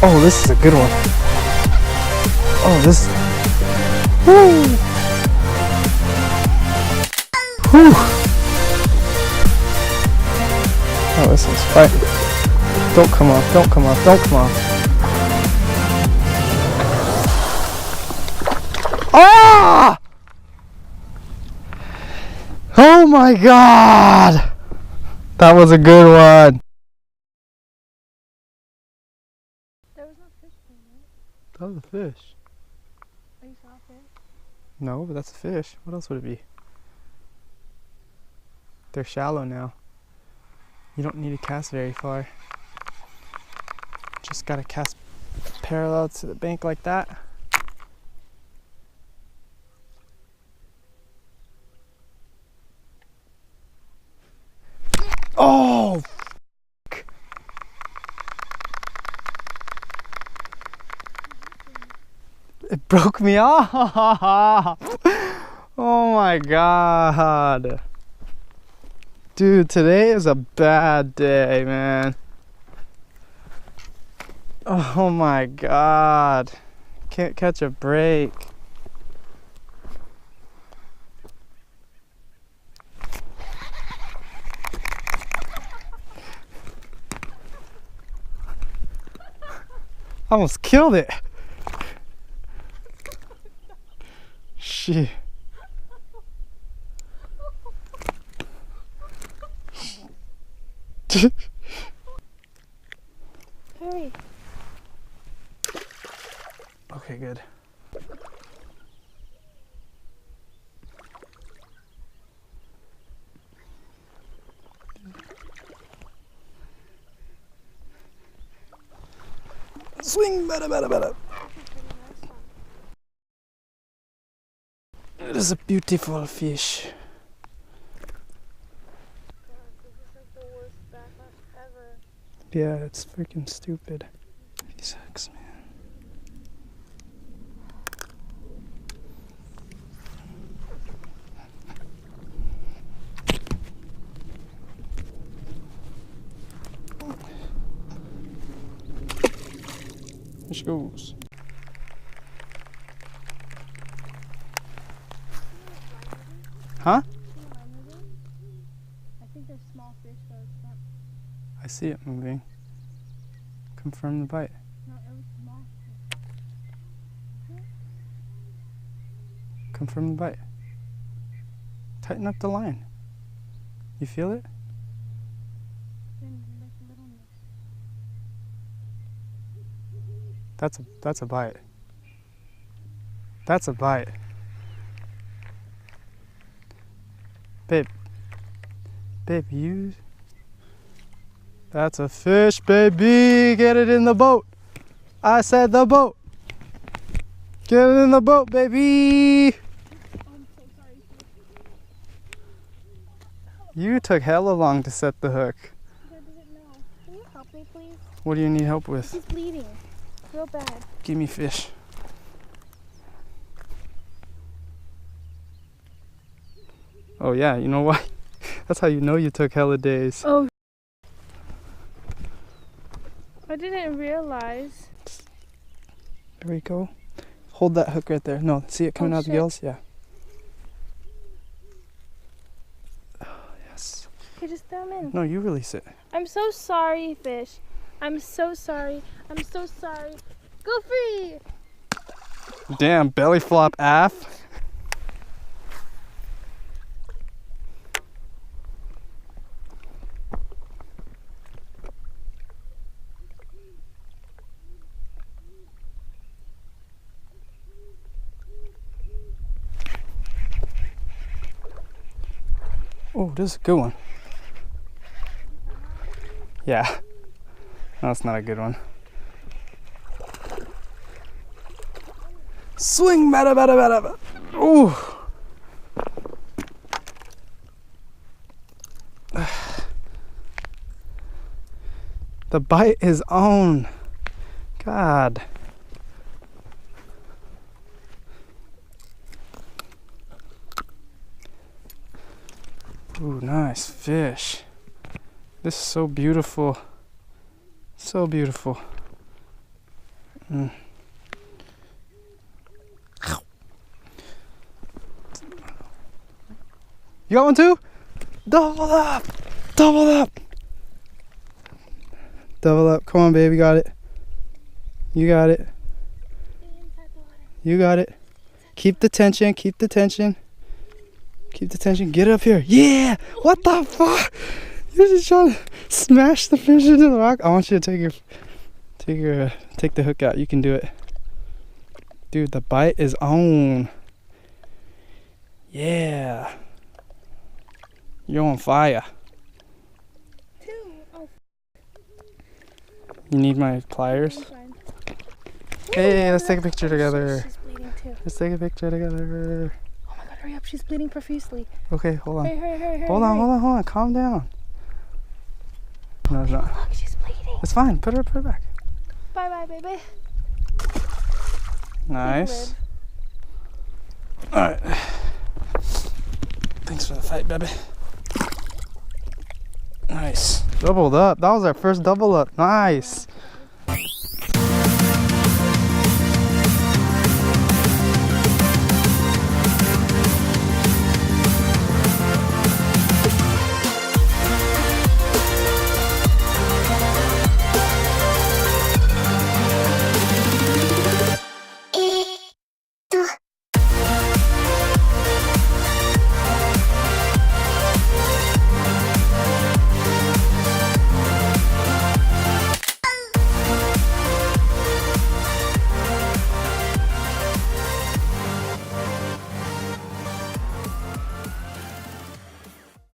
Oh, this is a good one. Oh, this. Woo! Whew. Oh, this is fine. Don't come off, don't come off, don't come off. Ah! Oh my God! That was a good one. There was no fish in it. That was a fish. Oh, you saw a fish? No, but that's a fish. What else would it be? They're shallow now. You don't need to cast very far. Just gotta cast parallel to the bank like that. Oh! It broke me off! Oh my God. Dude, today is a bad day, man. Oh my God. Can't catch a break. Almost killed it. Shit. Hurry. Okay, good. Swing, better, better, better. It is a beautiful fish. This is like the worst backlash ever. Yeah, it's freaking stupid. He sucks, man. Fish goes. Huh? I think there's small fish though. It's not. I see it moving. Confirm the bite. No, it was small fish. Confirm the bite. Tighten up the line. You feel it? Then like littleness. That's a bite. That's a bite. Babe, you. That's a fish, baby. Get it in the boat. I said the boat. Get it in the boat, baby. I'm so sorry. You took hella long to set the hook. I didn't know. Can you help me, please? What do you need help with? He's bleeding. Real bad. Give me fish. Oh yeah, you know why? That's how you know you took hella days. Oh. I didn't realize. There we go. Hold that hook right there. No, see it coming Oh, out the shit. gills? Yeah. Oh, yes. Okay, just throw him in. No, you release it. I'm so sorry, fish. I'm so sorry. I'm so sorry. Go free! Damn, belly flop aff. Oh, this is a good one. Yeah. No, that's not a good one. Swing, bada, bada, bada, bada. Ooh. The bite is on. God. Ooh, nice fish. This is so beautiful. So beautiful. Mm. You got one too? Double up! Double up! Double up. Come on, baby. Got it. You got it. You got it. Keep the tension. Keep the tension. Keep the tension. Get up here. Yeah! What the fuck? You're just trying to smash the fish into the rock. I want you to take the hook out. You can do it. Dude, the bite is on. Yeah. You're on fire. You need my pliers? Hey, let's take a picture together. She's bleeding too. Let's take a picture together. Oh my god, hurry up. She's bleeding profusely. Okay, hold on. Hurry. Hold on. Calm down. No, it's not. Look, she's bleeding. It's fine. Put her back. Bye, baby. Nice. Alright. Thanks for the fight, baby. Nice. Doubled up. That was our first double up. Nice.